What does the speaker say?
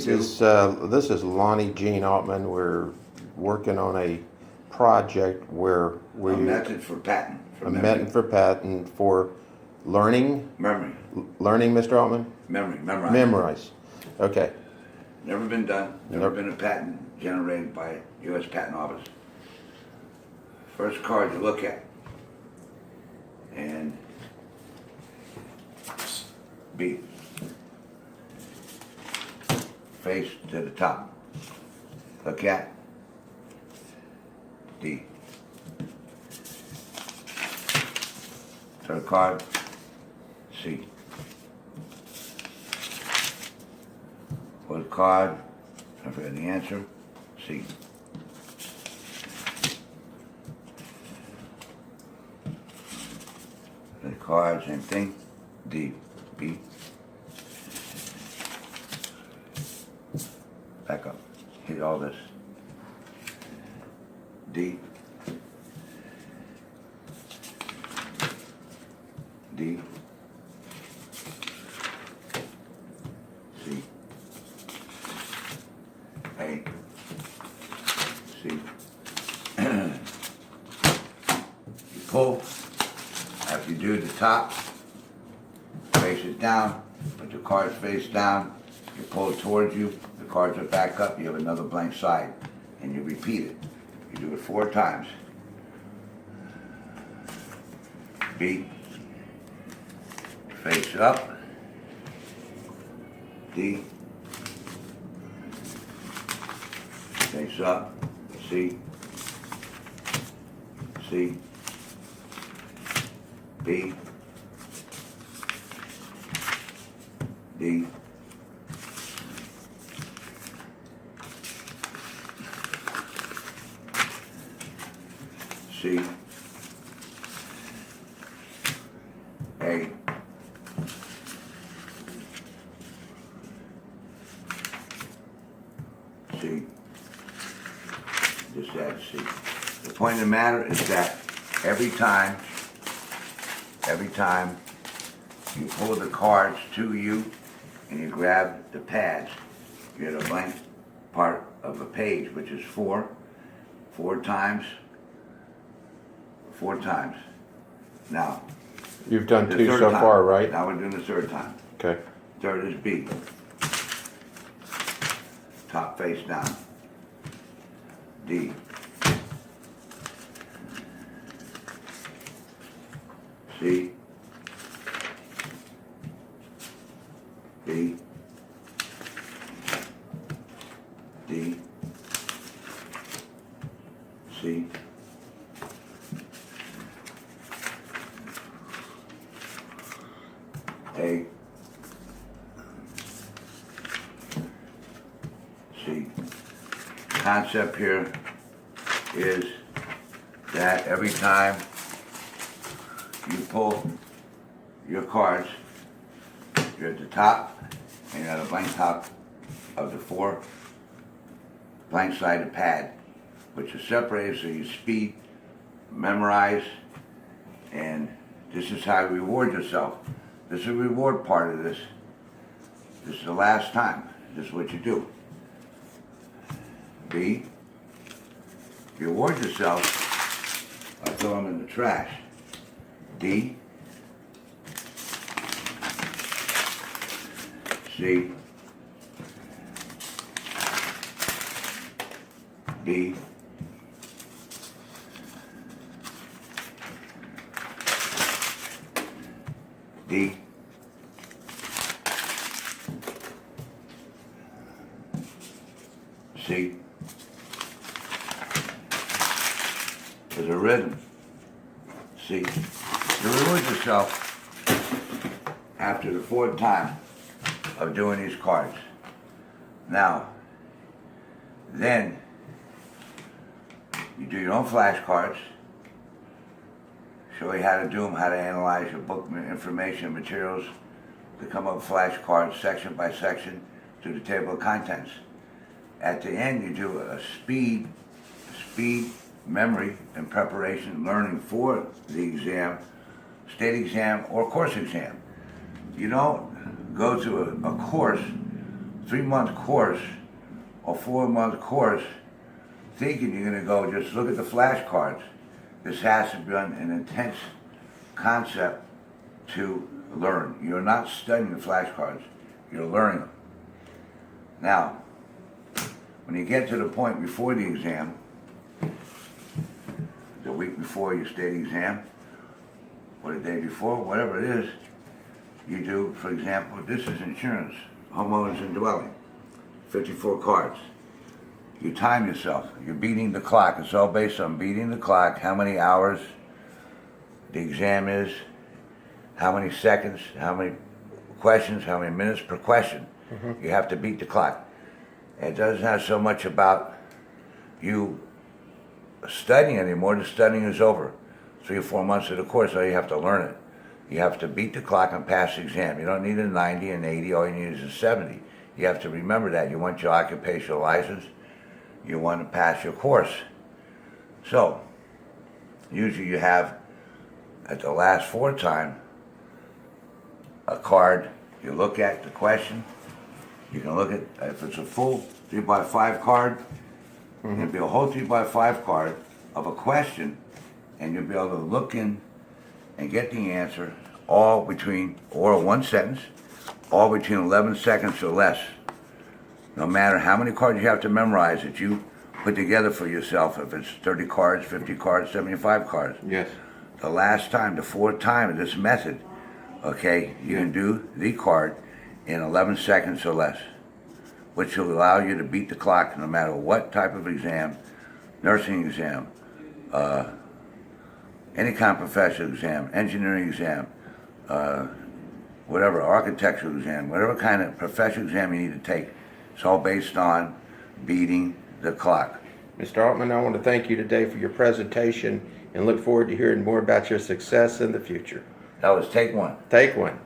This is Lonny Hene Altman. We're working on a project where we A method for patent. for patent for learning, Memory. Mr. Altman? Memorize. Memorize. Okay. Never been done. Never Nope. been a patent generated by U.S. Patent Office. First card you look at. And B. Face to the top. Look at D. Third card, C. Fourth card, I forgot the answer, C. The card, same thing, D, B. Back up, hit all this. D. D. C. A. C. You pull. After you do the top, face it down, put the cards face down, you pull it towards you, the cards are back up, you have another blank side, and you repeat it. You do it 4 times. B. Face up. D. Face up. C. C. B. D. C. A. C. Just add C. The point of the matter is that every time you pull the cards to you and you grab the pads, you get a blank part of a page, which is 4 times. 4 times. Now, You've done the 2 third so time. far, right? Now we're doing the third time. Okay. Third is B. Top face down. D. C. B. D. C. A. C. Concept here is that every time you pull your cards, you're at the top and you're at a blank top of the 4 blank-sided pad, which is separated so you speed, memorize, and this is how you reward yourself. This is the reward part of this. This is the last time. This is what you do. B. You reward yourself by throwing them in the trash. D. C. D. D. C. There's a rhythm. C. You reward yourself after the 4th time of doing these cards. Now, then you do your own flashcards, show you how to do them, how to analyze your book information, materials, to come up with flashcards section by section to the table of contents. At the end, you do a speed, memory, and preparation, learning for the exam, state exam, or course exam. You don't go to a course 3-month course or 4-month course thinking you're gonna go just look at the flashcards. This has to be an intense concept to learn. You're not studying the flashcards, you're learning them. Now, when you get to the point before the exam, the week before your state exam, or the day before, whatever it is, you do, for example, this is insurance, homeowners and dwelling, 54 cards. You time yourself, you're beating the clock. It's all based on beating the clock, how many hours the exam is, how many seconds, how many questions, how many minutes per question. You have to beat the clock. It doesn't have so much about you studying anymore. The studying is over. 3 or 4 months of the course, so you have to learn it. You have to beat the clock and pass the exam. You don't need a 90, an 80, all you need is a 70. You have to remember that. You want your occupational license, you want to pass your course. So, usually you have, at the last 4 time, a card. You look at the question. You can look at, if it's a full 3x5 card, it'll be a whole 3x5 card of a question, and you'll be able to look in and get the answer all between, or 1 sentence, all between 11 seconds or less. No matter how many cards you have to memorize that you put together for yourself, if it's 30 cards, 50 cards, 75 cards. Yes. The last time, the 4th time of this method, okay, you can do the card in 11 seconds or less, which will allow you to beat the clock no matter what type of exam, nursing exam, any kind of professional exam, engineering exam, whatever, architectural exam, whatever kind of professional exam you need to take. It's all based on beating the clock. Mr. Altman, I want to thank you today for your presentation and look forward to hearing more about your success in the future. That was take 1. Take one.